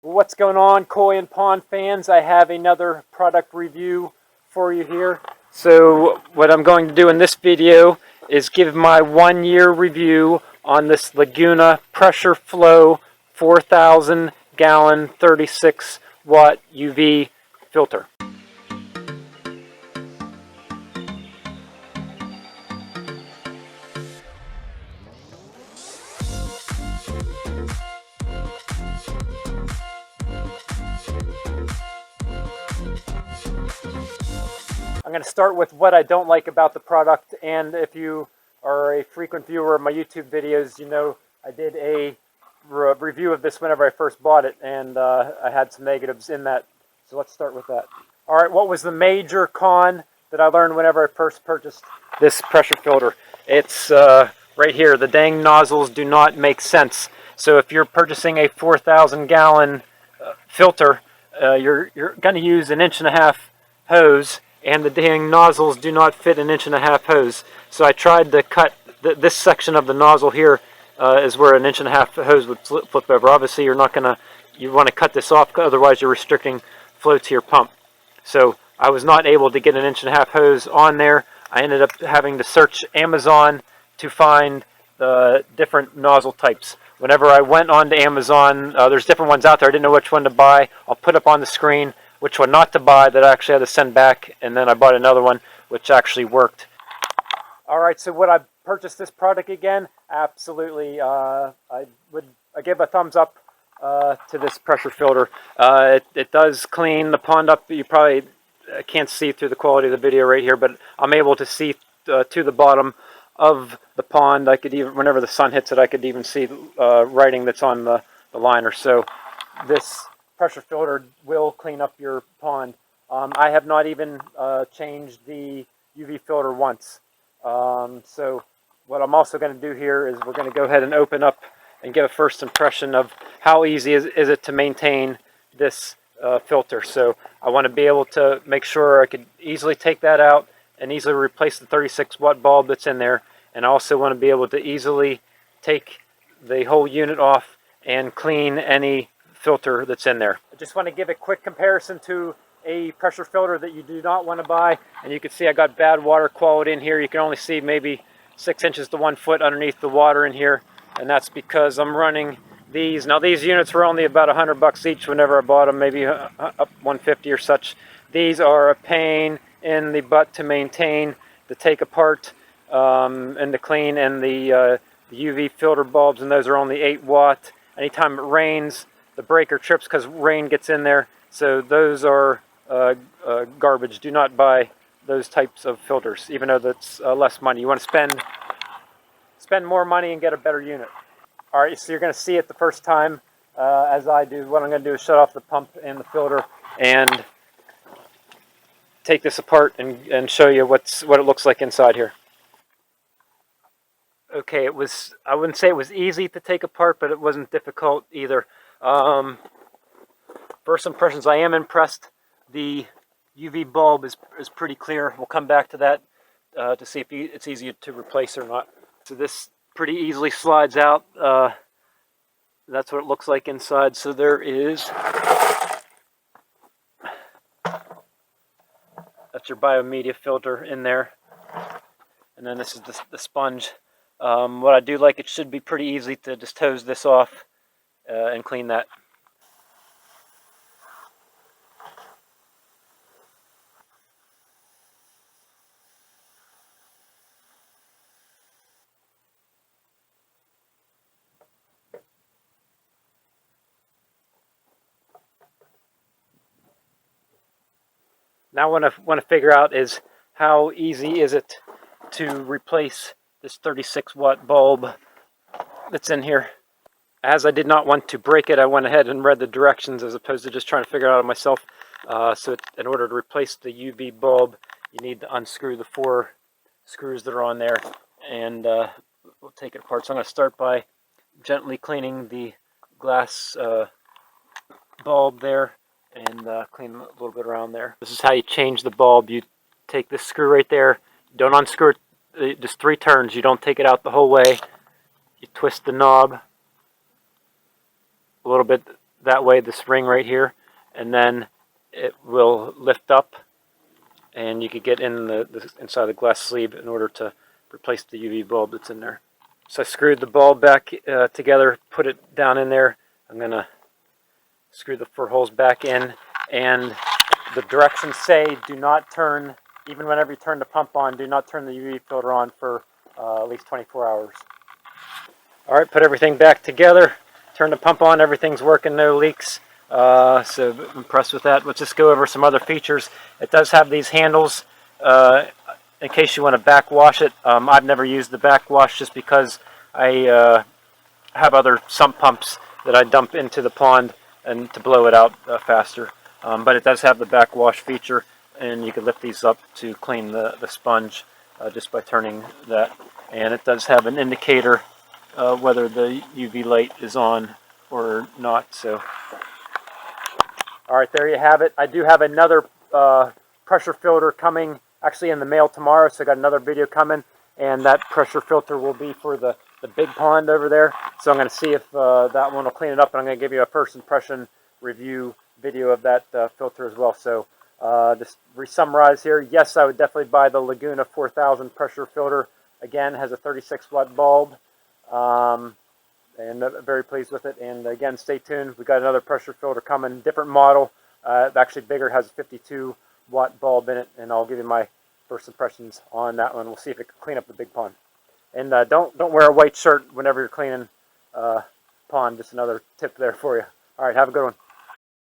What's going on, koi and pond fans? I have another product review for you here. So what I'm going to do in this video is give my 1-year review on this Laguna pressure flow 4,000 gallon 36 watt UV filter. I'm going to start with what I don't like about the product, and if you are a frequent viewer of my YouTube videos, you know I did a review of this whenever I first bought it, and I had some negatives in that, so let's start with that. Alright, what was the major con that I learned whenever I first purchased this pressure filter? It's right here. The dang nozzles do not make sense. So if you're purchasing a 4,000 gallon filter, you're going to use an 1.5-inch hose, and the dang nozzles do not fit an 1.5-inch hose. So I tried to cut this section of the nozzle here is where an 1.5-inch hose would flip over. Obviously you want to cut this off, otherwise you're restricting flow to your pump. So I was not able to get an 1.5-inch hose on there. I ended up having to search Amazon to find the different nozzle types. Whenever I went on to Amazon, there's different ones out there. I didn't know which one to buy. I'll put up on the screen which one not to buy that I actually had to send back, and then I bought another one which actually worked. Alright, so would I purchase this product again? Absolutely. I give a thumbs up to this pressure filter. It does clean the pond up. You probably can't see through the quality of the video right here, but I'm able to see to the bottom of the pond. I could even, whenever the sun hits it, I could even see writing that's on the liner. So this pressure filter will clean up your pond. I have not even changed the UV filter once. So what I'm also going to do here is we're going to go ahead and open up and give a first impression of how easy is it to maintain this filter. So I want to be able to make sure I could easily take that out and easily replace the 36 watt bulb that's in there. And I also want to be able to easily take the whole unit off and clean any filter that's in there. I just want to give a quick comparison to a pressure filter that you do not want to buy. And you can see I got bad water quality in here. You can only see maybe 6 inches to 1 foot underneath the water in here. And that's because I'm running these. Now these units were only about $100 each whenever I bought them, maybe up $150 or such. These are a pain in the butt to maintain, to take apart, and to clean. And the UV filter bulbs, and those are only 8 watt. Anytime it rains, the breaker trips because rain gets in there. So those are garbage. Do not buy those types of filters, even though that's less money. You want to spend more money and get a better unit. All right, so you're going to see it the first time as I do. What I'm going to do is shut off the pump and the filter and take this apart and show you what it looks like inside here. Okay, I wouldn't say it was easy to take apart, but it wasn't difficult either. First impressions, I am impressed. The UV bulb is pretty clear. We'll come back to that to see if it's easy to replace or not. So this pretty easily slides out. That's what it looks like inside. So there is, that's your biomedia filter in there. And then this is the sponge. What I do like, it should be pretty easy to just hose this off and clean that. Now what I want to figure out is how easy is it to replace this 36 watt bulb that's in here. As I did not want to break it, I went ahead and read the directions as opposed to just trying to figure it out myself. So in order to replace the UV bulb, you need to unscrew the 4 screws that are on there, and we'll take it apart. So I'm going to start by gently cleaning the glass bulb there and clean a little bit around there. This is how you change the bulb. You take this screw right there, don't unscrew it, just 3 turns. You don't take it out the whole way. You twist the knob a little bit that way, this ring right here, and then it will lift up, and you could get in the inside the glass sleeve in order to replace the UV bulb that's in there. So I screwed the bulb back together, put it down in there. I'm going to screw the 4 holes back in, and the directions say do not turn, even whenever you turn the pump on, do not turn the UV filter on for at least 24 hours. All right, put everything back together, turn the pump on, everything's working, no leaks. So I'm impressed with that. Let's just go over some other features. It does have these handles in case you want to backwash it. I've never used the backwash just because I have other sump pumps that I dump into the pond and to blow it out faster. But it does have the backwash feature, and you can lift these up to clean the sponge just by turning that. And it does have an indicator whether the UV light is on or not. So, all right, there you have it. I do have another pressure filter coming, actually in the mail tomorrow, so I got another video coming, and that pressure filter will be for the big pond over there. So I'm going to see if that one will clean it up, and I'm going to give you a first impression review video of that filter as well. So just re-summarize here. Yes, I would definitely buy the Laguna 4000 pressure filter. Again, has a 36 watt bulb, and I'm very pleased with it. And again, stay tuned. We got another pressure filter coming, different model, actually bigger, has a 52 watt bulb in it, and I'll give you my first impressions on that one. We'll see if it can clean up the big pond. And don't wear a white shirt whenever you're cleaning pond. Just another tip there for you. All right, have a good one.